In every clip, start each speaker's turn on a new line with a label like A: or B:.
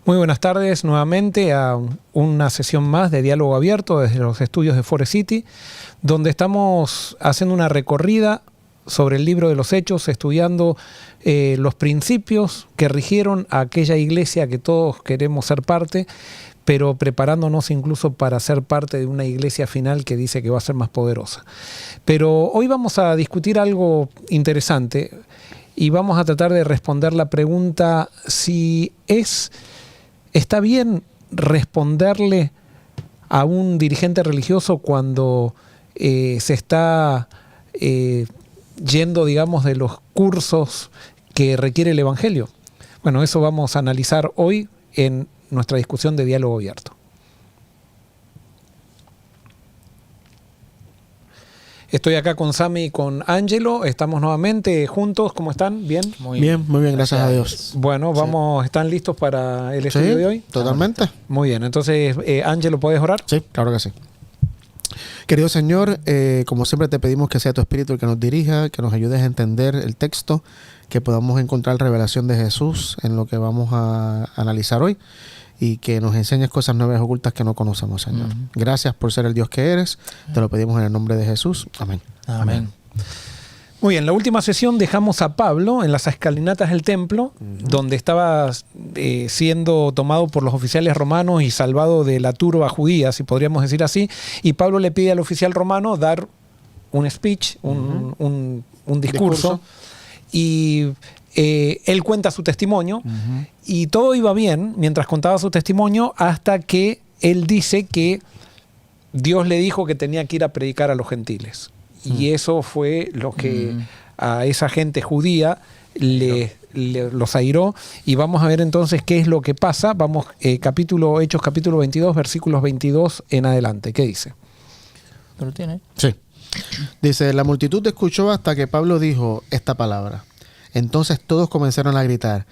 A: Muy buenas tardes nuevamente a una sesión más de Diálogo Abierto desde los estudios de Forest City, donde estamos haciendo una recorrida sobre el libro de los Hechos, estudiando los principios que rigieron a aquella iglesia que todos queremos ser parte, pero preparándonos incluso para ser parte de una iglesia final que dice que va a ser más poderosa. Pero hoy vamos a discutir algo interesante y vamos a tratar de responder la pregunta si está bien responderle a un dirigente religioso cuando se está yendo, digamos, de los cursos que requiere el Evangelio. Bueno, eso vamos a analizar hoy en nuestra discusión de Diálogo Abierto. Estoy acá con Sammy y con Ángelo, estamos nuevamente juntos, ¿cómo están? ¿Bien?
B: Muy bien, gracias a Dios.
A: Bueno, vamos, ¿están listos para el estudio de hoy?
B: Totalmente.
A: Muy bien, entonces, Ángelo, ¿puedes orar?
B: Sí, claro que sí. Querido Señor, como siempre te pedimos que sea tu Espíritu el que nos dirija, que nos ayudes a entender el texto, que podamos encontrar revelación de Jesús en lo que vamos a analizar hoy y que nos enseñes cosas nuevas ocultas que no conocemos, Señor. Gracias por ser el Dios que eres. Te lo pedimos en el nombre de Jesús. Amén.
C: Amén.
A: Muy bien, en la última sesión dejamos a Pablo en las escalinatas del templo, donde estaba siendo tomado por los oficiales romanos y salvado de la turba judía, si podríamos decir así, y Pablo le pide al oficial romano dar un speech, un discurso, y él cuenta su testimonio, y todo iba bien mientras contaba su testimonio, hasta que él dice que Dios le dijo que tenía que ir a predicar a los gentiles. Y eso fue lo que a esa gente judía los airó. Y vamos a ver entonces qué es lo que pasa. Vamos, Hechos capítulo 22, versículos 22 en adelante. ¿Qué dice?
C: ¿Lo tiene?
B: Sí. Dice, la multitud escuchó hasta que Pablo dijo esta palabra. Entonces todos comenzaron a gritar,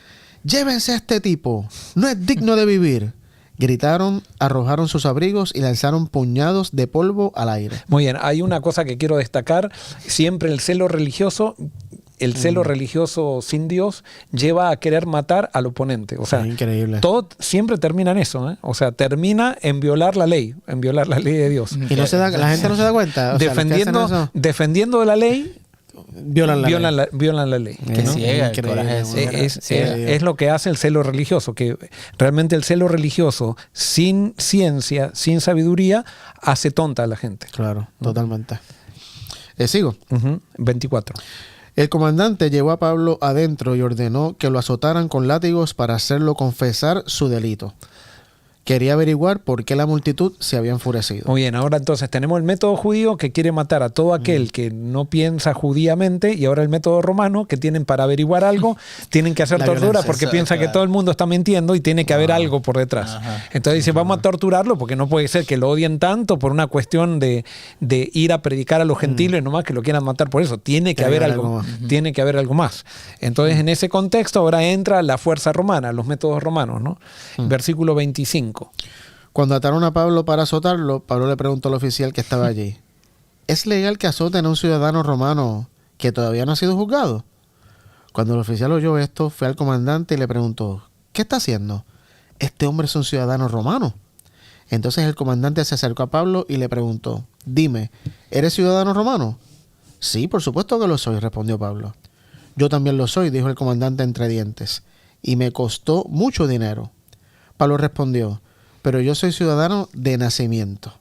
B: llévense a este tipo, no es digno de vivir. Gritaron, arrojaron sus abrigos y lanzaron puñados de polvo al aire.
A: Muy bien, hay una cosa que quiero destacar. Siempre el celo religioso sin Dios lleva a querer matar al oponente. O sea,
B: increíble.
A: Todo siempre termina en eso, ¿eh? O sea, termina en violar la ley de Dios.
B: Y la gente no se da cuenta. O
A: defendiendo la ley, violan la ley.
C: Que ciega, el coraje
A: es lo que hace el celo religioso, que realmente el celo religioso sin ciencia, sin sabiduría, hace tonta a la gente.
B: Claro, totalmente. Sigo.
A: 24.
B: El comandante llevó a Pablo adentro y ordenó que lo azotaran con látigos para hacerlo confesar su delito. Quería averiguar por qué la multitud se había enfurecido.
A: Muy bien, ahora entonces tenemos el método judío que quiere matar a todo aquel que no piensa judíamente, y ahora el método romano que tienen para averiguar algo, tienen que hacer tortura porque piensa que todo el mundo está mintiendo y tiene que haber algo por detrás. Entonces dice, vamos a torturarlo porque no puede ser que lo odien tanto por una cuestión de ir a predicar a los gentiles nomás que lo quieran matar por eso. Tiene que haber algo, tiene que haber algo más. Entonces en ese contexto ahora entra la fuerza romana, los métodos romanos, ¿no? Versículo 25.
B: Cuando ataron a Pablo para azotarlo, Pablo le preguntó al oficial que estaba allí, ¿es legal que azoten a un ciudadano romano que todavía no ha sido juzgado? Cuando el oficial oyó esto, fue al comandante y le preguntó, ¿qué está haciendo? Este hombre es un ciudadano romano. Entonces el comandante se acercó a Pablo y le preguntó, dime, ¿eres ciudadano romano? Sí, por supuesto que lo soy, respondió Pablo. Yo también lo soy, dijo el comandante entre dientes, y me costó mucho dinero. Pablo respondió, pero yo soy ciudadano de nacimiento.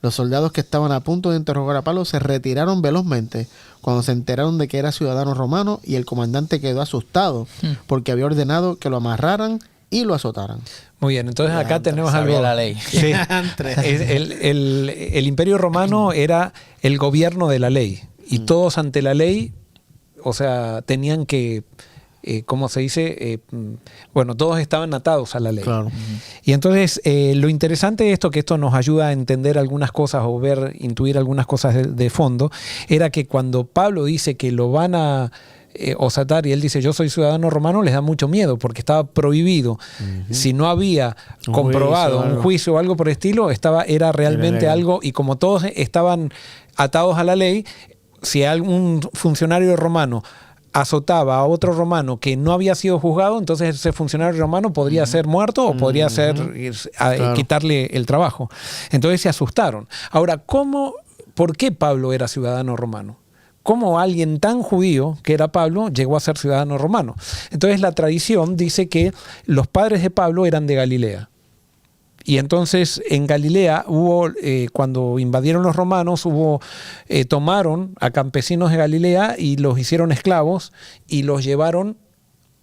B: Los soldados que estaban a punto de interrogar a Pablo se retiraron velozmente cuando se enteraron de que era ciudadano romano, y el comandante quedó asustado porque había ordenado que lo amarraran y lo azotaran.
A: Muy bien, entonces acá tenemos algo.
C: La ley.
A: Sí. El Imperio Romano era el gobierno de la ley, y todos ante la ley, o sea, tenían que... ¿cómo se dice? Bueno, todos estaban atados a la ley. Claro. Y entonces lo interesante de esto, que esto nos ayuda a entender algunas cosas o intuir algunas cosas de fondo, era que cuando Pablo dice que lo van a osatar y él dice yo soy ciudadano romano, les da mucho miedo porque estaba prohibido. Si no había comprobado un juicio o algo por el estilo, era realmente algo, y como todos estaban atados a la ley, si algún funcionario romano azotaba a otro romano que no había sido juzgado, entonces ese funcionario romano podría ser muerto o podría quitarle el trabajo. Entonces se asustaron. Ahora, ¿por qué Pablo era ciudadano romano? ¿Cómo alguien tan judío que era Pablo llegó a ser ciudadano romano? Entonces la tradición dice que los padres de Pablo eran de Galilea. Y entonces en Galilea hubo, cuando invadieron los romanos, tomaron a campesinos de Galilea y los hicieron esclavos y los llevaron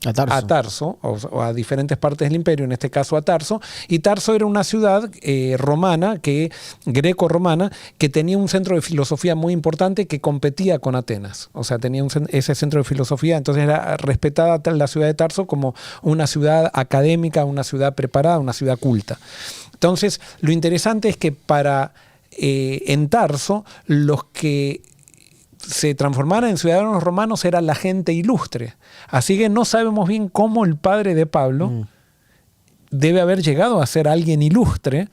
A: a Tarso o a diferentes partes del imperio, en este caso a Tarso. Y Tarso era una ciudad romana, greco-romana, que tenía un centro de filosofía muy importante que competía con Atenas. O sea, tenía ese centro de filosofía, entonces era respetada la ciudad de Tarso como una ciudad académica, una ciudad preparada, una ciudad culta. Entonces, lo interesante es que en Tarso, los que se transformaran en ciudadanos romanos era la gente ilustre. Así que no sabemos bien cómo el padre de Pablo debe haber llegado a ser alguien ilustre,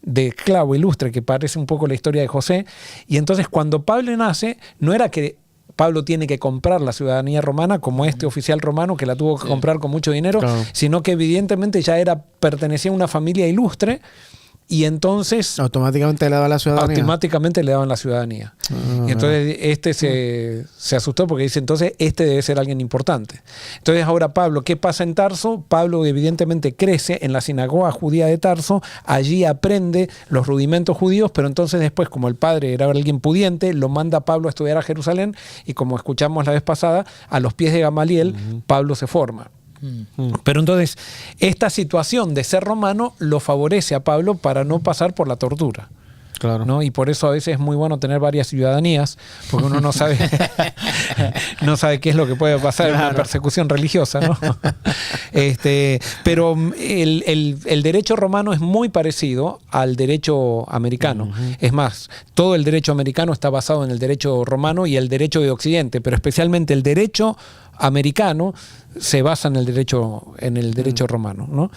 A: de esclavo ilustre, que parece un poco la historia de José. Y entonces cuando Pablo nace, no era que Pablo tiene que comprar la ciudadanía romana como este oficial romano que la tuvo que comprar con mucho dinero, sino que evidentemente ya pertenecía a una familia ilustre. Y entonces
B: automáticamente le daban la ciudadanía.
A: Y entonces se asustó porque dice, entonces debe ser alguien importante. Entonces ahora Pablo, ¿qué pasa en Tarso? Pablo evidentemente crece en la sinagoga judía de Tarso, allí aprende los rudimentos judíos, pero entonces después, como el padre era alguien pudiente, lo manda a Pablo a estudiar a Jerusalén y como escuchamos la vez pasada, a los pies de Gamaliel, Pablo se forma. Pero entonces esta situación de ser romano lo favorece a Pablo para no pasar por la tortura.
B: Claro.
A: ¿No? Y por eso a veces es muy bueno tener varias ciudadanías, porque uno no sabe qué es lo que puede pasar en una persecución religiosa, ¿no? Pero el derecho romano es muy parecido al derecho americano. Es más, todo el derecho americano está basado en el derecho romano y el derecho de Occidente, pero especialmente el derecho americano se basa en el derecho romano, ¿no?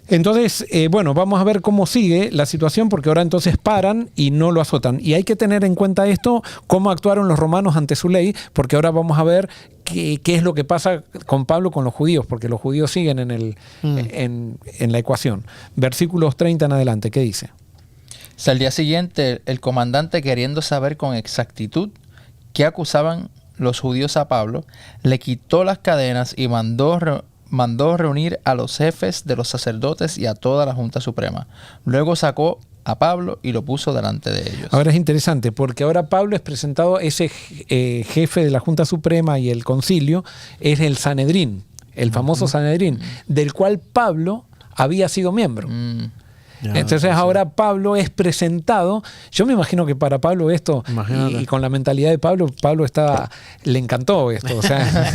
A: Entonces, vamos a ver cómo sigue la situación, porque ahora entonces paran y no lo azotan. Y hay que tener en cuenta esto, cómo actuaron los romanos ante su ley, porque ahora vamos a ver qué es lo que pasa con Pablo con los judíos, porque los judíos siguen en la ecuación. Versículos 30 en adelante, ¿qué dice?
C: Al día siguiente, el comandante, queriendo saber con exactitud qué acusaban los judíos a Pablo, le quitó las cadenas y mandó reunir a los jefes de los sacerdotes y a toda la Junta Suprema. Luego sacó a Pablo y lo puso delante de ellos.
A: Ahora es interesante porque ahora Pablo es presentado, ese jefe de la Junta Suprema y el concilio es el Sanedrín, el famoso Sanedrín, del cual Pablo había sido miembro. Entonces ahora Pablo es presentado. Yo me imagino que para Pablo esto, y con la mentalidad de Pablo le encantó esto. O sea,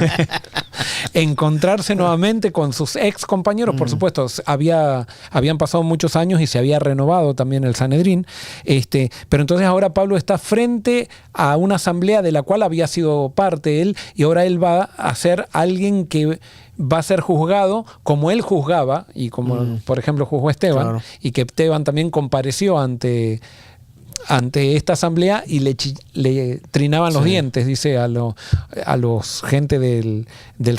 A: encontrarse nuevamente con sus ex compañeros. Por supuesto, habían pasado muchos años y se había renovado también el Sanedrín. Pero entonces ahora Pablo está frente a una asamblea de la cual había sido parte él, y ahora él va a ser alguien que va a ser juzgado como él juzgaba y como por ejemplo juzgó Esteban, y que Esteban también compareció ante esta asamblea y le trinaban los dientes, dice a los gente del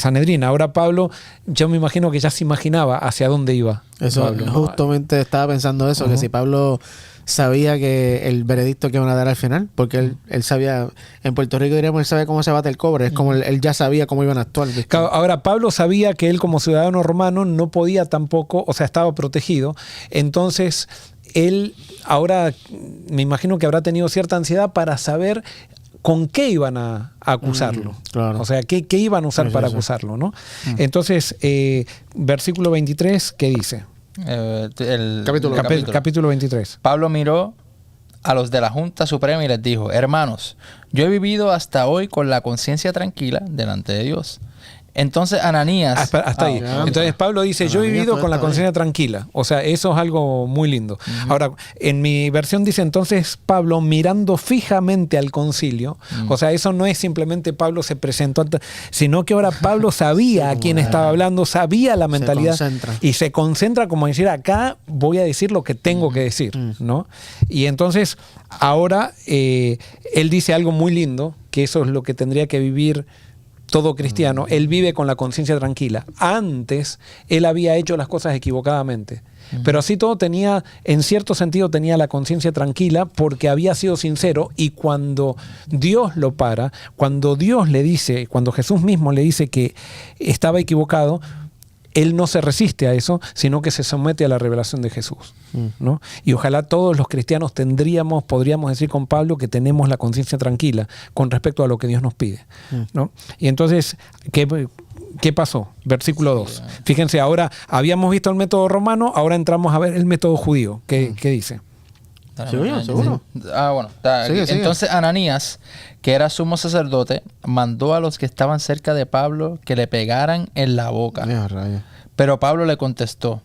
A: Sanedrín. Ahora Pablo, yo me imagino que ya se imaginaba hacia dónde iba.
B: Eso, Pablo, justamente estaba pensando eso, que si Pablo sabía que el veredicto que iban a dar al final, porque él sabía, en Puerto Rico diríamos, él sabe cómo se bate el cobre, es como él ya sabía cómo iban a actuar. ¿Viste?
A: Ahora, Pablo sabía que él como ciudadano romano no podía tampoco, o sea, estaba protegido, entonces él ahora me imagino que habrá tenido cierta ansiedad para saber con qué iban a acusarlo. O sea, qué iban a usar para acusarlo, ¿no? Entonces, versículo 23, ¿qué dice? Capítulo 23.
C: Pablo miró a los de la Junta Suprema y les dijo: hermanos, yo he vivido hasta hoy con la conciencia tranquila delante de Dios. Entonces Ananías...
A: Hasta ahí.
B: ya.
A: Entonces Pablo dice, yo he
B: Ananías
A: vivido
B: fue
A: con la
B: hasta ahí.
A: conciencia tranquila. O sea, eso es algo muy lindo. Ahora, en mi versión dice entonces Pablo mirando fijamente al concilio. O sea, eso no es simplemente Pablo se presentó, sino que ahora Pablo sabía a quién estaba hablando, sabía la mentalidad
B: concentra.
A: y se concentra como decir, acá voy a decir lo que tengo que decir, ¿no? Y entonces ahora él dice algo muy lindo, que eso es lo que tendría que vivir todo cristiano. Él vive con la conciencia tranquila. Antes él había hecho las cosas equivocadamente, pero así todo tenía, en cierto sentido tenía la conciencia tranquila porque había sido sincero, y cuando Dios lo para, cuando Dios le dice, cuando Jesús mismo le dice que estaba equivocado, él no se resiste a eso, sino que se somete a la revelación de Jesús, ¿no? Y ojalá todos los cristianos podríamos decir con Pablo que tenemos la conciencia tranquila con respecto a lo que Dios nos pide, ¿no? Y entonces, ¿qué pasó? Versículo 2. Fíjense, ahora habíamos visto el método romano, ahora entramos a ver el método judío. ¿Qué dice?
B: Seguro.
C: Bueno, está aquí.
B: Sigue.
C: Entonces Ananías, que era sumo sacerdote, mandó a los que estaban cerca de Pablo que le pegaran en la boca.
B: Mira, rayos.
C: Pero Pablo le contestó,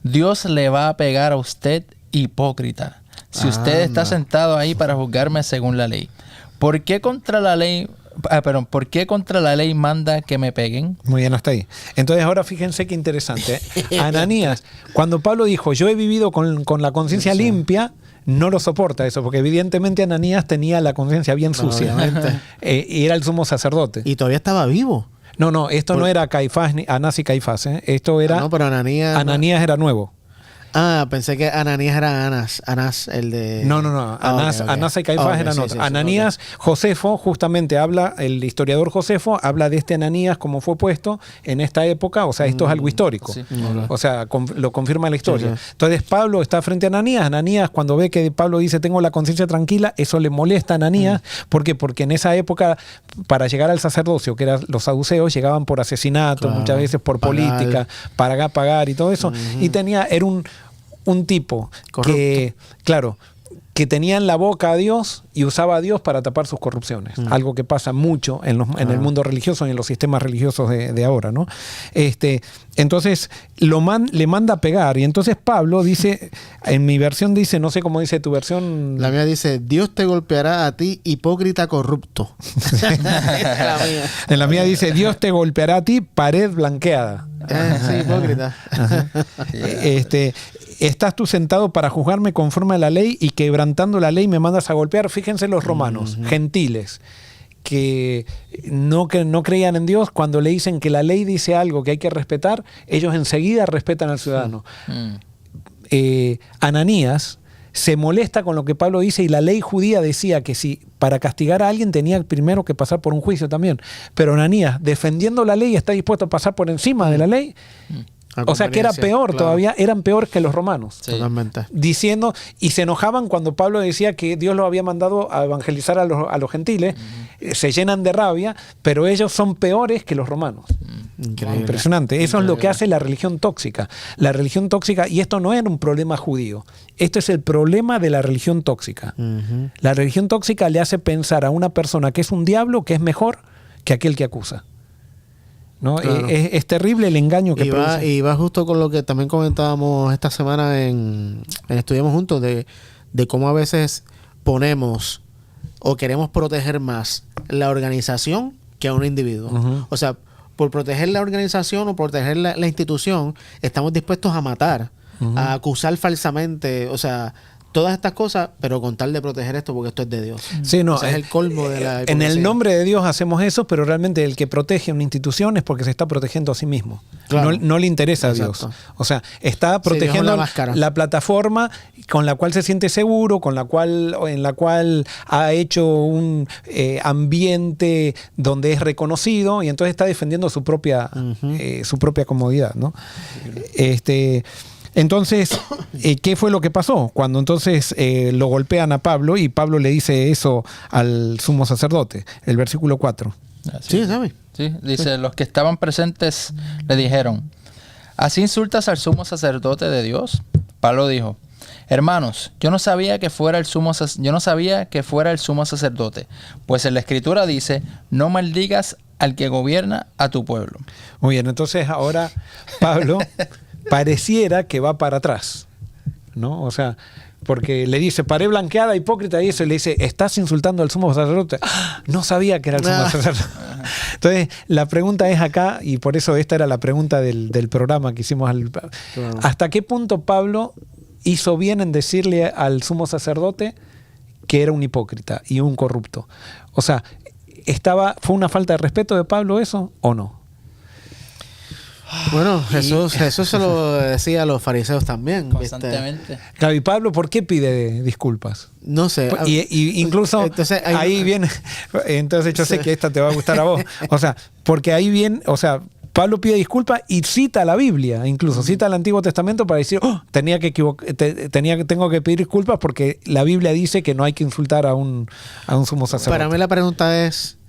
C: Dios le va a pegar a usted, hipócrita, si usted está sentado ahí para juzgarme según la ley. ¿Por qué contra la ley manda que me peguen?
A: Muy bien, hasta ahí. Entonces ahora fíjense qué interesante. Ananías, cuando Pablo dijo, yo he vivido con la conciencia limpia, no lo soporta eso, porque evidentemente Ananías tenía la conciencia bien sucia.
B: Obviamente.
A: Y era el sumo sacerdote.
B: Y todavía estaba vivo.
A: No, esto no era Caifás, Anás y Caifás. Esto era...
B: No, pero Ananías...
A: Ananías era nuevo.
B: Pensé que Ananías era Anás, el de...
A: No. Anás,
B: ok.
A: Anás y Caifás eran otros. Ananías,
B: ok.
A: Josefo, justamente habla, el historiador Josefo habla de este Ananías como fue puesto en esta época. O sea, esto es algo histórico.
C: Sí.
A: O sea, lo confirma la historia.
B: Sí.
A: Entonces Pablo está frente a Ananías. Ananías, cuando ve que Pablo dice tengo la conciencia tranquila, eso le molesta a Ananías. ¿Por qué? Porque en esa época, para llegar al sacerdocio, que eran los saduceos, llegaban por asesinato,
B: Claro.
A: muchas veces por política, para pagar y todo eso. Y era un tipo
B: Corrupto.
A: que tenía en la boca a Dios y usaba a Dios para tapar sus corrupciones. Algo que pasa mucho en el mundo religioso y en los sistemas religiosos de ahora, ¿no? Entonces le manda a pegar, y entonces Pablo dice, en mi versión dice, no sé cómo dice tu versión.
B: La mía dice, Dios te golpeará a ti, hipócrita corrupto. La mía.
A: En la mía dice, Dios te golpeará a ti, pared blanqueada.
B: Sí, hipócrita.
A: Estás tú sentado para juzgarme conforme a la ley y quebrantando la ley me mandas a golpear. Fíjense los romanos, gentiles, que no creían en Dios, cuando le dicen que la ley dice algo que hay que respetar, ellos enseguida respetan al ciudadano. Ananías se molesta con lo que Pablo dice, y la ley judía decía que si para castigar a alguien tenía primero que pasar por un juicio también. Pero Ananías, defendiendo la ley, está dispuesto a pasar por encima de la ley. O sea que era peor,
B: claro.
A: Todavía eran peor que los romanos.
C: Sí.
B: Totalmente.
A: Diciendo, y se enojaban cuando Pablo decía que Dios los había mandado a evangelizar a los gentiles. Se llenan de rabia, pero ellos son peores que los romanos.
B: Increíble.
A: Impresionante. Eso es lo que hace la religión tóxica. La religión tóxica, y esto no era un problema judío, esto es el problema de la religión tóxica. La religión tóxica le hace pensar a una persona que es un diablo, que es mejor que aquel que acusa, ¿no?
B: Claro.
A: Es terrible el engaño que produce.
B: Y va justo con lo que también comentábamos esta semana en Estudiamos Juntos, de cómo a veces ponemos o queremos proteger más la organización que a un individuo. O sea, por proteger la organización o proteger la institución, estamos dispuestos a matar, a acusar falsamente, o sea, todas estas cosas, pero con tal de proteger esto, porque esto es de Dios.
A: Sí, no,
B: O sea, es el colmo de la
A: en el
B: hipocresía.
A: nombre de Dios hacemos eso, pero realmente el que protege una institución es porque se está protegiendo a sí mismo.
B: Claro.
A: No le interesa a Dios.
B: Exacto.
A: O sea, está
B: Dios
A: protegiendo
B: es la máscara.
A: la plataforma con la cual se siente seguro, en la cual ha hecho un ambiente donde es reconocido, y entonces está defendiendo su propia comodidad, ¿no? Entonces, ¿qué fue lo que pasó? Cuando entonces lo golpean a Pablo, y Pablo le dice eso al sumo sacerdote, el versículo 4.
B: Sí, ¿sabes?
C: Sí, dice, los que estaban presentes le dijeron, ¿así insultas al sumo sacerdote de Dios? Pablo dijo, hermanos, yo no sabía que fuera el sumo sacerdote, pues en la escritura dice, no maldigas al que gobierna a tu pueblo.
A: Muy bien, entonces ahora Pablo pareciera que va para atrás, ¿no? O sea, porque le dice, paré blanqueada, hipócrita, y eso, y le dice, ¿estás insultando al sumo sacerdote? ¡Ah! No sabía que era el sumo sacerdote. Entonces, la pregunta es acá, y por eso esta era la pregunta del programa que hicimos. ¿Hasta qué punto Pablo hizo bien en decirle al sumo sacerdote que era un hipócrita y un corrupto? O sea, ¿fue una falta de respeto de Pablo eso o no?
B: Bueno, Jesús se lo decía a los fariseos también.
C: Constantemente.
A: Claro, y Pablo, ¿por qué pide disculpas?
B: No sé.
A: Y incluso
B: entonces,
A: ahí viene, entonces yo sé que esta te va a gustar a vos. O sea, porque ahí viene, o sea, Pablo pide disculpas y cita la Biblia, incluso cita el Antiguo Testamento para decir, tengo que pedir disculpas porque la Biblia dice que no hay que insultar a un sumo sacerdote.
B: Para mí la pregunta es,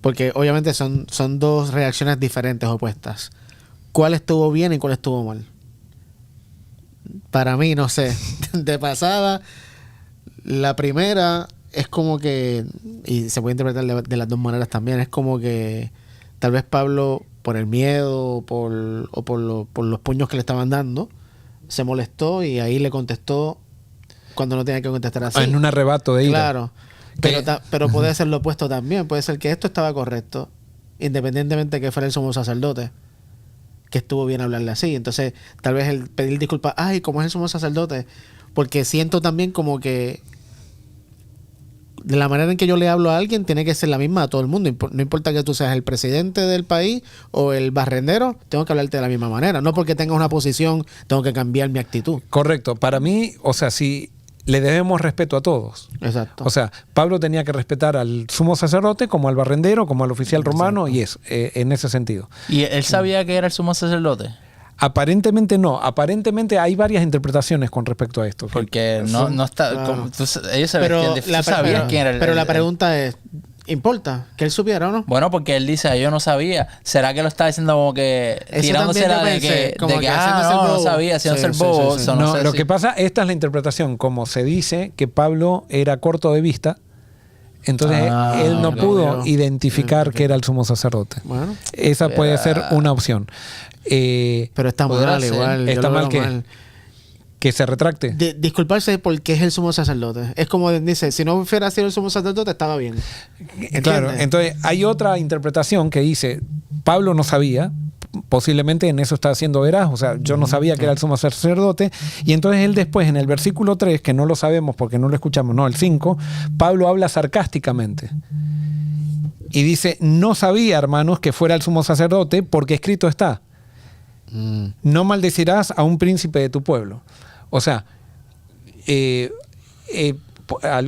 B: porque obviamente son dos reacciones diferentes, opuestas. ¿Cuál estuvo bien y cuál estuvo mal? Para mí, no sé. De pasada, la primera es como que, y se puede interpretar de las dos maneras también, es como que tal vez Pablo, por el miedo o por los puños que le estaban dando, se molestó y ahí le contestó cuando no tenía que contestar así.
A: En un arrebato de ira.
B: Claro. Pero puede ser lo opuesto también. Puede ser que esto estaba correcto, independientemente de que fuera el sumo sacerdote, que estuvo bien hablarle así. Entonces, tal vez el pedir disculpas, ay, ¿cómo es el sumo sacerdote? Porque siento también como que de la manera en que yo le hablo a alguien tiene que ser la misma a todo el mundo. No importa que tú seas el presidente del país o el barrendero, tengo que hablarte de la misma manera. No porque tengas una posición, tengo que cambiar mi actitud.
A: Correcto. Para mí, o sea, si le debemos respeto a todos.
B: Exacto.
A: O sea, Pablo tenía que respetar al sumo sacerdote como al barrendero, como al oficial romano, y eso, en ese sentido.
C: ¿Y él sabía que era el sumo sacerdote?
A: Aparentemente no. Aparentemente hay varias interpretaciones con respecto a esto.
C: Porque no está...
B: Claro.
C: Ellos sabían quién era el...
B: Pero la pregunta es, ¿importa que él supiera o no?
C: Bueno, porque él dice, yo no sabía. ¿Será que lo está diciendo como que tirándosela de que no sabía, haciéndose el bobo?
A: Sí. No, lo que pasa, esta es la interpretación. Como se dice que Pablo era corto de vista, entonces él no pudo identificar que era el sumo sacerdote.
B: Bueno,
A: esa puede ser una opción.
B: Pero está mal igual.
A: Está mal que se retracte.
B: Disculparse porque es el sumo sacerdote. Es como dice, si no fuera sido el sumo sacerdote, estaba bien. ¿Entiendes?
A: Claro, entonces hay otra interpretación que dice, Pablo no sabía, posiblemente en eso está siendo veraz, o sea, yo no sabía que era el sumo sacerdote, y entonces él después en el versículo 3, que no lo sabemos porque no lo escuchamos, no, el 5, Pablo habla sarcásticamente. Y dice, no sabía, hermanos, que fuera el sumo sacerdote porque escrito está, no maldecirás a un príncipe de tu pueblo. O sea,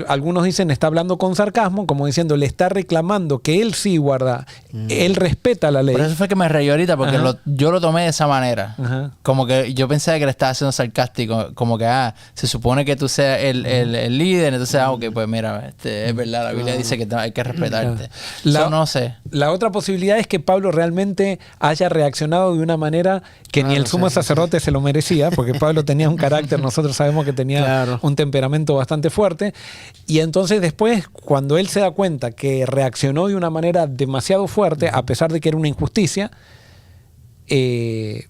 A: algunos dicen está hablando con sarcasmo, como diciendo le está reclamando que él sí guarda, él respeta la ley.
C: Por eso fue que me reí ahorita, porque yo lo tomé de esa manera. Como que yo pensé que le estaba haciendo sarcástico, como que se supone que tú seas el líder, entonces ok, pues mira, es verdad, la Biblia dice que hay que respetarte. No sé.
A: La otra posibilidad es que Pablo realmente haya reaccionado de una manera que ni el sumo sacerdote se lo merecía, porque Pablo tenía un carácter, nosotros sabemos que tenía un temperamento bastante fuerte. Y entonces después, cuando él se da cuenta que reaccionó de una manera demasiado fuerte, a pesar de que era una injusticia,
B: sí,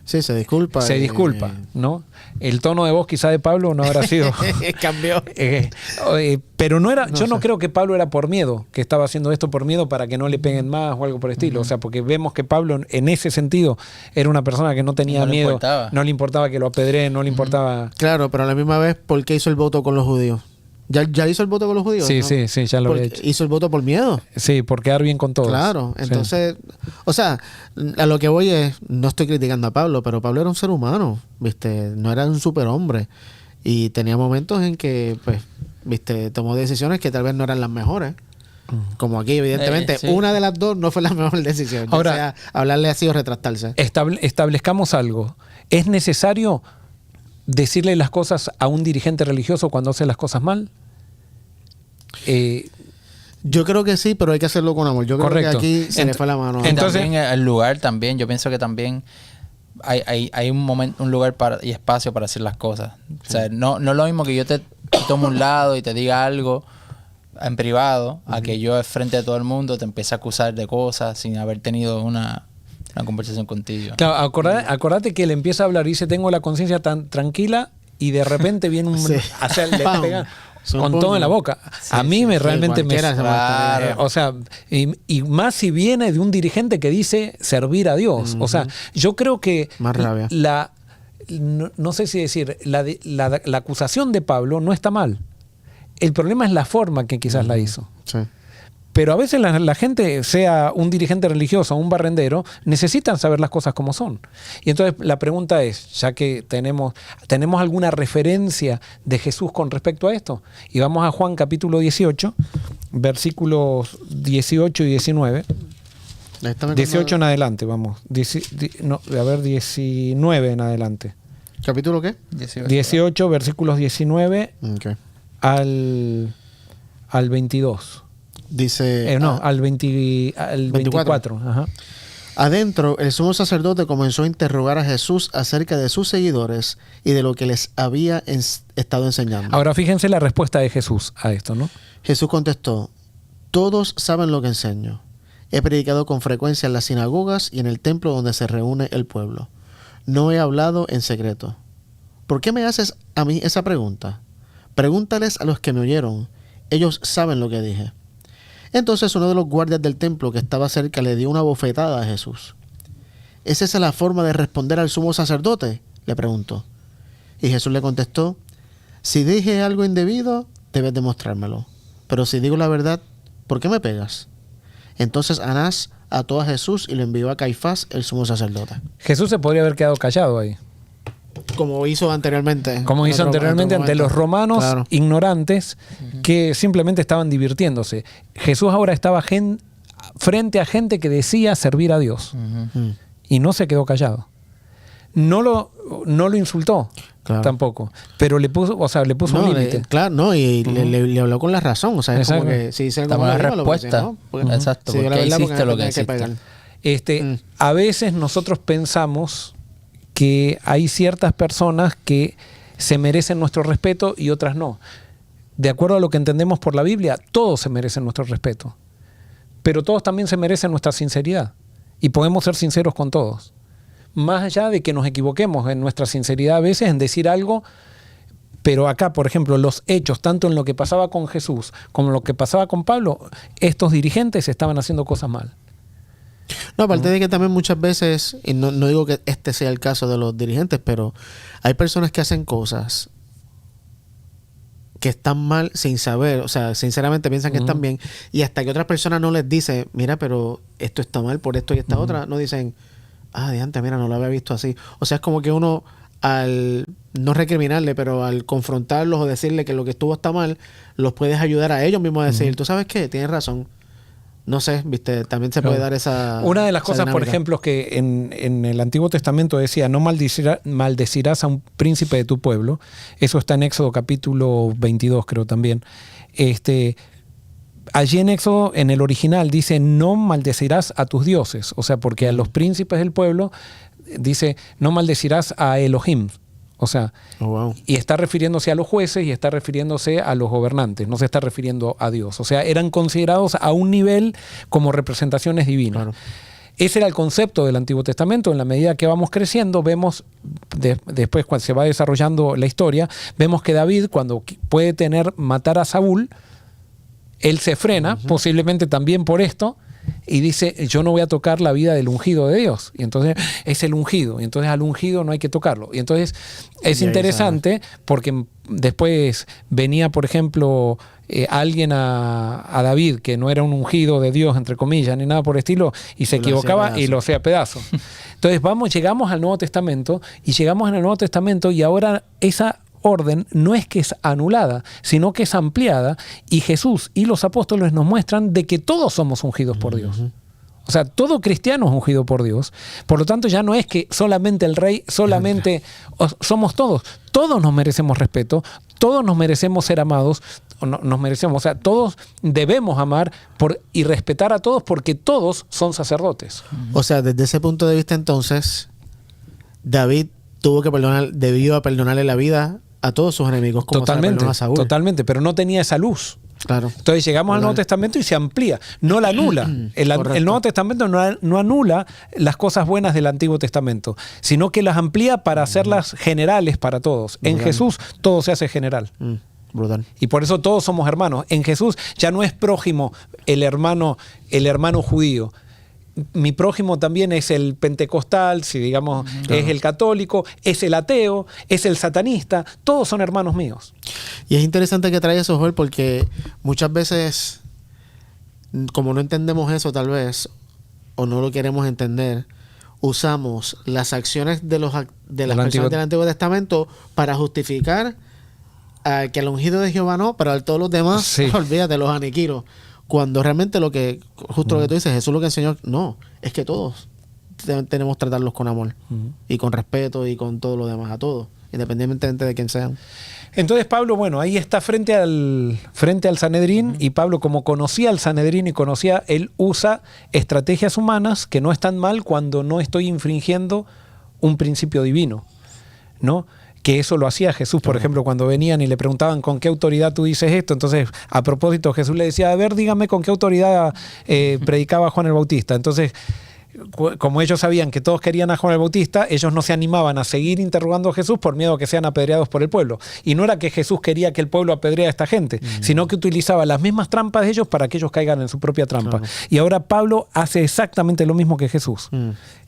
B: se disculpa.
A: Se disculpa, ¿no? El tono de voz quizá de Pablo no habrá sido...
B: Cambió.
A: Pero no era... Yo no creo que Pablo era por miedo, que estaba haciendo esto por miedo para que no le peguen más o algo por el estilo. O sea, porque vemos que Pablo en ese sentido era una persona que no tenía miedo. No le importaba que lo apedreen, no le importaba...
B: Claro, pero a la misma vez, ¿por qué hizo el voto con los judíos? ¿Ya hizo el voto con los judíos?
A: Sí,
B: ¿no?
A: sí, ya lo había hecho.
B: ¿Hizo el voto por miedo?
A: Sí, por quedar bien con todos.
B: Claro, entonces, o sea, a lo que voy es, no estoy criticando a Pablo, pero Pablo era un ser humano, ¿viste? No era un superhombre. Y tenía momentos en que, pues, ¿viste? Tomó decisiones que tal vez no eran las mejores. Como aquí, evidentemente, una de las dos no fue la mejor decisión. Ahora, sea hablarle así o retractarse.
A: Establezcamos algo. ¿Es necesario decirle las cosas a un dirigente religioso cuando hace las cosas mal?
B: Yo creo que sí, pero hay que hacerlo con amor. Yo creo que aquí se le fue la mano.
C: Entonces, también el lugar también, yo pienso que también hay un momento, un lugar y espacio para hacer las cosas. O sea, no es lo mismo que yo te tome un lado y te diga algo en privado a que yo frente a todo el mundo te empiece a acusar de cosas sin haber tenido una conversación contigo.
A: Claro, acordate que él empieza a hablar y dice, tengo la conciencia tan tranquila, y de repente viene un...
B: Sí.
A: O sea, le
B: ¡Pam!
A: pegan
B: Son
A: con
B: puños.
A: todo en la boca. A mí me realmente me...
B: cualquiera se molestaría.
A: O sea, y más si viene de un dirigente que dice servir a Dios. O sea, yo creo que
B: Más rabia.
A: no sé si decir, la acusación de Pablo no está mal. El problema es la forma que quizás la hizo.
B: Sí.
A: Pero a veces la gente, sea un dirigente religioso o un barrendero, necesitan saber las cosas como son. Y entonces la pregunta es, ya que tenemos alguna referencia de Jesús con respecto a esto, y vamos a Juan capítulo 18, versículos 18 y 19. 18 en adelante, vamos. 19 en adelante.
B: ¿Capítulo qué?
A: 18, versículos 19
B: Ok.
A: al 22.
B: Dice...
A: Al 24. Ajá.
B: Adentro, el sumo sacerdote comenzó a interrogar a Jesús acerca de sus seguidores y de lo que les había estado enseñando.
A: Ahora fíjense la respuesta de Jesús a esto, ¿no?
B: Jesús contestó, todos saben lo que enseño. He predicado con frecuencia en las sinagogas y en el templo donde se reúne el pueblo. No he hablado en secreto. ¿Por qué me haces a mí esa pregunta? Pregúntales a los que me oyeron. Ellos saben lo que dije. Entonces uno de los guardias del templo que estaba cerca le dio una bofetada a Jesús. ¿Es esa la forma de responder al sumo sacerdote?, le preguntó. Y Jesús le contestó, si dije algo indebido, debes demostrármelo. Pero si digo la verdad, ¿por qué me pegas? Entonces Anás ató a Jesús y lo envió a Caifás, el sumo sacerdote.
A: Jesús se podría haber quedado callado ahí.
B: Como hizo anteriormente.
A: Como hizo anteriormente ante los romanos,
B: claro,
A: ignorantes, que simplemente estaban divirtiéndose. Jesús ahora estaba frente a gente que decía servir a Dios. Y no se quedó callado. No lo insultó,
B: claro,
A: tampoco. Pero le puso un límite.
B: Claro, no, y le habló con la razón. O sea, es como que si dice algo
C: Estamos en la
B: malo,
C: respuesta.
B: si no, porque,
C: Exacto,
B: si digo la
C: porque
B: verdad,
C: hiciste lo que
B: hay
C: hiciste.
B: pegar.
A: A veces nosotros pensamos que hay ciertas personas que se merecen nuestro respeto y otras no. De acuerdo a lo que entendemos por la Biblia, todos se merecen nuestro respeto. Pero todos también se merecen nuestra sinceridad. Y podemos ser sinceros con todos. Más allá de que nos equivoquemos en nuestra sinceridad a veces en decir algo, pero acá, por ejemplo, los hechos, tanto en lo que pasaba con Jesús como en lo que pasaba con Pablo, estos dirigentes estaban haciendo cosas mal.
B: No, aparte de que también muchas veces, y no digo que este sea el caso de los dirigentes, pero hay personas que hacen cosas que están mal sin saber, o sea, sinceramente piensan que están bien, y hasta que otras personas no les dicen, mira, pero esto está mal por esto y esta otra, no dicen, diante, mira, no lo había visto así. O sea, es como que uno, al no recriminarle, pero al confrontarlos o decirle que lo que estuvo está mal, los puedes ayudar a ellos mismos a decir, ¿tú sabes qué? Tienes razón. No sé, viste, también se puede dar esa...
A: Una de las cosas,
B: dinámica.
A: por ejemplo, que en el Antiguo Testamento decía, no maldecirás a un príncipe de tu pueblo. Eso está en Éxodo capítulo 22, creo también. Allí en Éxodo, en el original, dice, no maldecirás a tus dioses. O sea, porque a los príncipes del pueblo dice, no maldecirás a Elohim. O sea, y está refiriéndose a los jueces y está refiriéndose a los gobernantes, no se está refiriendo a Dios. O sea, eran considerados a un nivel como representaciones divinas. Claro. Ese era el concepto del Antiguo Testamento. En la medida que vamos creciendo, vemos, después cuando se va desarrollando la historia, vemos que David, cuando puede matar a Saúl, él se frena, posiblemente también por esto, y dice, yo no voy a tocar la vida del ungido de Dios. Y entonces es el ungido. Y entonces al ungido no hay que tocarlo. Y entonces es interesante porque después venía, por ejemplo, alguien a David que no era un ungido de Dios, entre comillas, ni nada por el estilo, y se equivocaba y lo hacía pedazo. Entonces llegamos al Nuevo Testamento y ahora esa orden no es que es anulada, sino que es ampliada, y Jesús y los apóstoles nos muestran de que todos somos ungidos por Dios. O sea, todo cristiano es ungido por Dios. Por lo tanto, ya no es que solamente el rey, somos todos. Todos nos merecemos respeto, todos nos merecemos ser amados, o sea, todos debemos amar y respetar a todos porque todos son sacerdotes.
B: O sea, desde ese punto de vista, entonces, David debió perdonarle la vida a todos sus enemigos, como se le perdonó a Saúl.
A: Totalmente, pero no tenía esa luz.
B: Claro.
A: Entonces llegamos al Nuevo Testamento y se amplía, no la anula. El Nuevo Testamento no anula las cosas buenas del Antiguo Testamento, sino que las amplía para hacerlas generales para todos. En Jesús todo se hace general.
B: Brutal.
A: Y por eso todos somos hermanos. En Jesús ya no es prójimo el hermano judío. Mi prójimo también es el pentecostal, si digamos, es el católico, es el ateo, es el satanista. Todos son hermanos míos.
B: Y es interesante que traiga eso, Joel, porque muchas veces, como no entendemos eso tal vez, o no lo queremos entender, usamos las acciones de las personas del Antiguo Testamento para justificar que el ungido de Jehová no, pero a todos los demás, olvídate, los aniquilo. Cuando realmente lo que tú dices, Jesús lo que enseñó, no, es que todos tenemos que tratarlos con amor y con respeto y con todo lo demás, a todos, independientemente de quién sean.
A: Entonces Pablo, bueno, ahí está frente al Sanedrín, y Pablo, como conocía al Sanedrín y él usa estrategias humanas que no están mal cuando no estoy infringiendo un principio divino, ¿no? Que eso lo hacía Jesús, por ejemplo, cuando venían y le preguntaban con qué autoridad tú dices esto. Entonces, a propósito, Jesús le decía, a ver, dígame con qué autoridad predicaba Juan el Bautista. Entonces, como ellos sabían que todos querían a Juan el Bautista, ellos no se animaban a seguir interrogando a Jesús por miedo a que sean apedreados por el pueblo. Y no era que Jesús quería que el pueblo apedreara a esta gente, sino que utilizaba las mismas trampas de ellos para que ellos caigan en su propia trampa. Claro. Y ahora Pablo hace exactamente lo mismo que Jesús.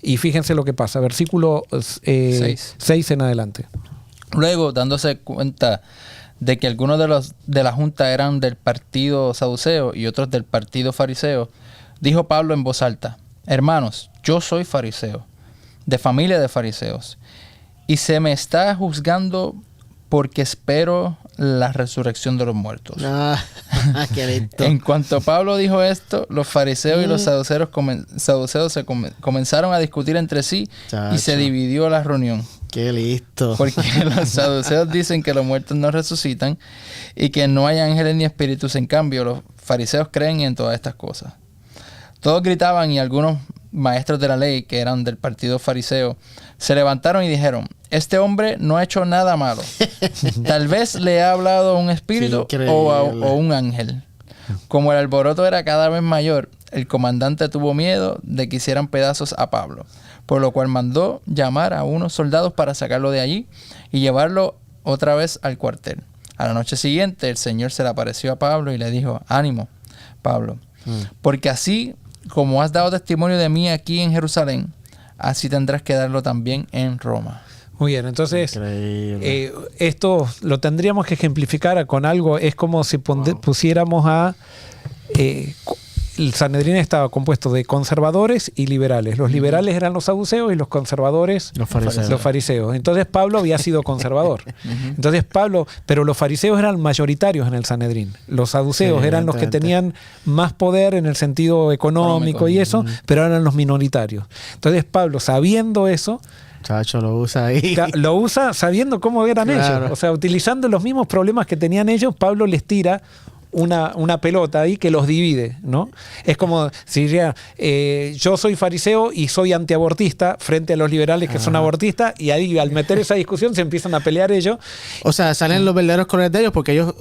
A: Y fíjense lo que pasa, versículo 6 en adelante.
C: Luego, dándose cuenta de que algunos de la junta eran del partido saduceo y otros del partido fariseo, dijo Pablo en voz alta: hermanos, yo soy fariseo, de familia de fariseos, y se me está juzgando porque espero la resurrección de los muertos.
B: Qué lindo.
C: En cuanto Pablo dijo esto, los fariseos y los saduceos comenzaron a discutir entre sí. Chacho. Y se dividió la reunión.
B: Qué listo.
C: Porque los saduceos dicen que los muertos no resucitan y que no hay ángeles ni espíritus. En cambio, los fariseos creen en todas estas cosas. Todos gritaban, y algunos maestros de la ley, que eran del partido fariseo, se levantaron y dijeron: este hombre no ha hecho nada malo. Tal vez le ha hablado un espíritu o un ángel. Como el alboroto era cada vez mayor, el comandante tuvo miedo de que hicieran pedazos a Pablo, por lo cual mandó llamar a unos soldados para sacarlo de allí y llevarlo otra vez al cuartel. A la noche siguiente el Señor se le apareció a Pablo y le dijo: ánimo, Pablo, porque así como has dado testimonio de mí aquí en Jerusalén, así tendrás que darlo también en Roma.
A: Muy bien, entonces esto lo tendríamos que ejemplificar con algo. Es como si pusiéramos a... el Sanedrín estaba compuesto de conservadores y liberales. Los liberales eran los saduceos y los conservadores los fariseos. Entonces Pablo había sido conservador. Entonces pero los fariseos eran mayoritarios en el Sanedrín. Los saduceos eran los que tenían más poder en el sentido económico y eso, pero eran los minoritarios. Entonces Pablo, sabiendo eso,
B: Chacho, lo usa ahí.
A: Lo usa sabiendo cómo eran ellos. O sea, utilizando los mismos problemas que tenían ellos, Pablo les tira una pelota ahí que los divide, ¿no? Es como si diría, yo soy fariseo y soy antiabortista frente a los liberales que son abortistas, y ahí al meter esa discusión se empiezan a pelear ellos.
B: O sea, salen los verdaderos colores de ellos porque ellos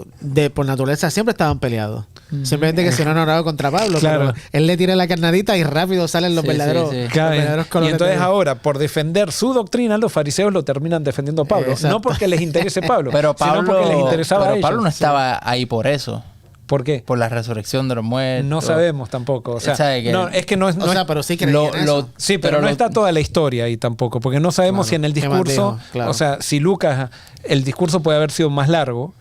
B: por naturaleza siempre estaban peleados. Simplemente que se han orado contra Pablo, pero él le tira la carnadita y rápido salen los verdaderos colores.
A: Y entonces ahora, por defender su doctrina, los fariseos lo terminan defendiendo a Pablo. No porque les interese Pablo, sino porque les interesaba a ellos.
C: Pablo no estaba ahí por eso.
A: ¿Por qué?
C: Por la resurrección de los muertos.
A: No sabemos tampoco. O sea,
B: pero sí creían eso.
A: Sí, pero no está toda la historia ahí tampoco, porque no sabemos si en el discurso, o sea, si Lucas, el discurso puede haber sido más largo.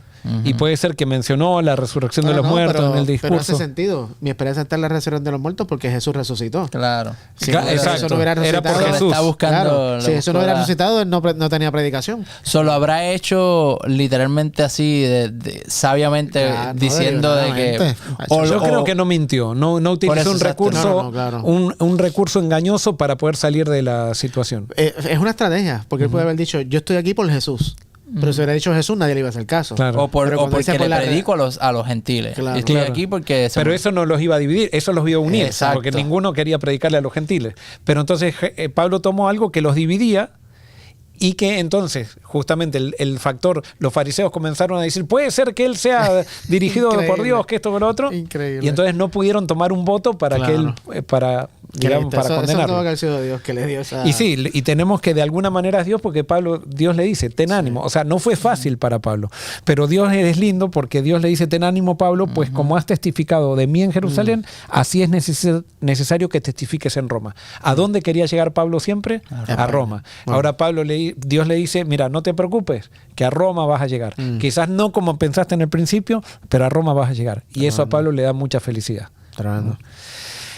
A: Y puede ser que mencionó la resurrección de los muertos en el discurso.
B: Pero hace sentido. Mi esperanza está en la resurrección de los muertos porque Jesús resucitó.
C: Claro.
A: Exacto.
B: No hubiera
A: era por Jesús.
C: Está buscando,
B: si Jesús no hubiera resucitado, él no tenía predicación.
C: Solo habrá hecho literalmente así, sabiamente, diciendo de que...
A: Yo creo que no mintió. No utilizó un recurso, un recurso engañoso para poder salir de la situación.
B: Es una estrategia, porque él puede haber dicho, yo estoy aquí por Jesús. Pero si hubiera dicho Jesús, nadie le iba a hacer caso.
C: Claro. O porque le predico a los gentiles. Claro. Estoy aquí porque...
A: Pero eso no los iba a dividir, eso los iba a unir.
C: Exacto.
A: Porque ninguno quería predicarle a los gentiles. Pero entonces Pablo tomó algo que los dividía Y que entonces, justamente el factor, los fariseos comenzaron a decir, puede ser que él sea dirigido por Dios, que esto, por lo otro.
B: Increíble.
A: Y entonces no pudieron tomar un voto para que él, para condenarlo.
B: Eso tuvo que haber sido Dios que le dio esa...
A: Y sí, y tenemos que de alguna manera es Dios, porque Dios le dice, ten ánimo. O sea, no fue fácil para Pablo, pero Dios es lindo porque Dios le dice, ten ánimo, Pablo, pues como has testificado de mí en Jerusalén, así es necesario que testifiques en Roma. ¿A dónde quería llegar Pablo siempre? A Roma.
B: Bueno.
A: Ahora Dios le dice, mira, no te preocupes, que a Roma vas a llegar. Quizás no como pensaste en el principio, pero a Roma vas a llegar. Y eso a Pablo le da mucha felicidad.
B: Tremendo.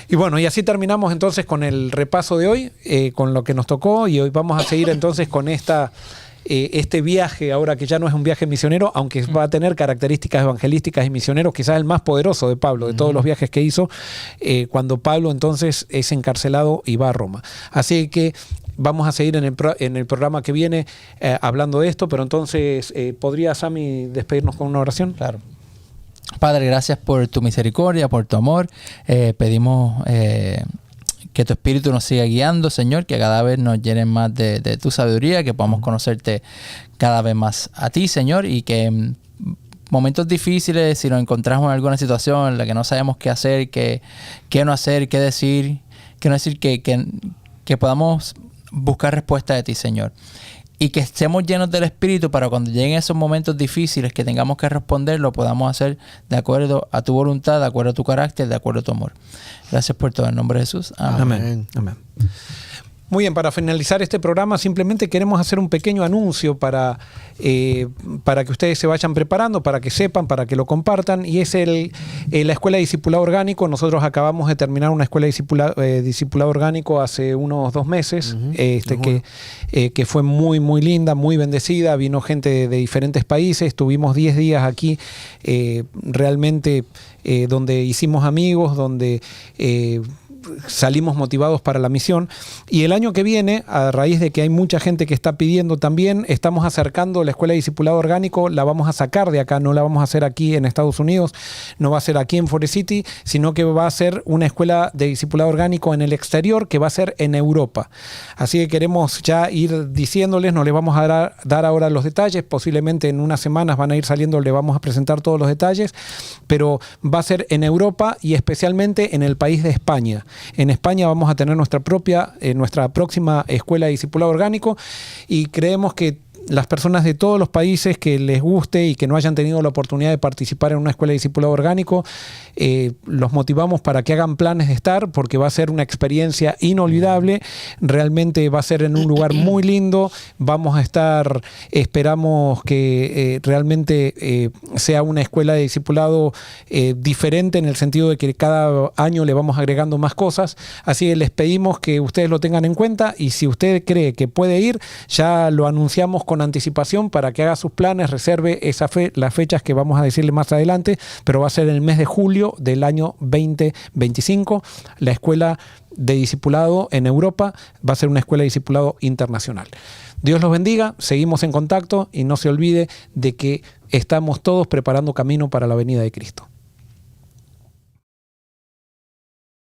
A: Y bueno, y así terminamos entonces con el repaso de hoy, con lo que nos tocó, y hoy vamos a seguir entonces con este viaje, ahora que ya no es un viaje misionero, aunque va a tener características evangelísticas y misioneros, quizás el más poderoso de Pablo, de todos los viajes que hizo, cuando Pablo entonces es encarcelado y va a Roma. Así que vamos a seguir en el programa que viene hablando de esto, pero entonces, ¿podría Sammy despedirnos con una oración?
C: Claro. Padre, gracias por tu misericordia, por tu amor. Pedimos que tu Espíritu nos siga guiando, Señor, que cada vez nos llenen más de tu sabiduría, que podamos conocerte cada vez más a ti, Señor, y que en momentos difíciles, si nos encontramos en alguna situación en la que no sabemos qué hacer, qué no hacer, qué decir, que podamos buscar respuesta de ti, Señor. Y que estemos llenos del Espíritu para cuando lleguen esos momentos difíciles que tengamos que responder, lo podamos hacer de acuerdo a tu voluntad, de acuerdo a tu carácter, de acuerdo a tu amor. Gracias por todo. En nombre de Jesús. Amén.
A: Amén. Muy bien, para finalizar este programa simplemente queremos hacer un pequeño anuncio para que ustedes se vayan preparando, para que sepan, para que lo compartan, y es la Escuela de Discipulado Orgánico. Nosotros acabamos de terminar una Escuela de Discipulado Orgánico hace unos 2 meses, que fue muy, muy linda, muy bendecida. Vino gente de diferentes países, tuvimos 10 días aquí, realmente donde hicimos amigos, donde salimos motivados para la misión. Y el año que viene, a raíz de que hay mucha gente que está pidiendo también, estamos acercando la Escuela de Discipulado Orgánico, la vamos a sacar de acá, no la vamos a hacer aquí en Estados Unidos, no va a ser aquí en Forest City, sino que va a ser una Escuela de Discipulado Orgánico en el exterior, que va a ser en Europa. Así que queremos ya ir diciéndoles, no les vamos a dar ahora los detalles, posiblemente en unas semanas van a ir saliendo, le vamos a presentar todos los detalles, pero va a ser en Europa y especialmente en el país de España. En España vamos a tener nuestra próxima Escuela de Discipulado Orgánico, y creemos que las personas de todos los países que les guste y que no hayan tenido la oportunidad de participar en una Escuela de Discipulado Orgánico, los motivamos para que hagan planes de estar, porque va a ser una experiencia inolvidable. Realmente va a ser en un lugar muy lindo. Vamos a estar, esperamos que realmente sea una escuela de discipulado diferente, en el sentido de que cada año le vamos agregando más cosas. Así que les pedimos que ustedes lo tengan en cuenta, y si usted cree que puede ir, ya lo anunciamos con anticipación para que haga sus planes, reserve las fechas que vamos a decirle más adelante, pero va a ser en el mes de julio del año 2025. La Escuela de Discipulado en Europa va a ser una Escuela de Discipulado internacional. Dios los bendiga, seguimos en contacto, y no se olvide de que estamos todos preparando camino para la venida de Cristo.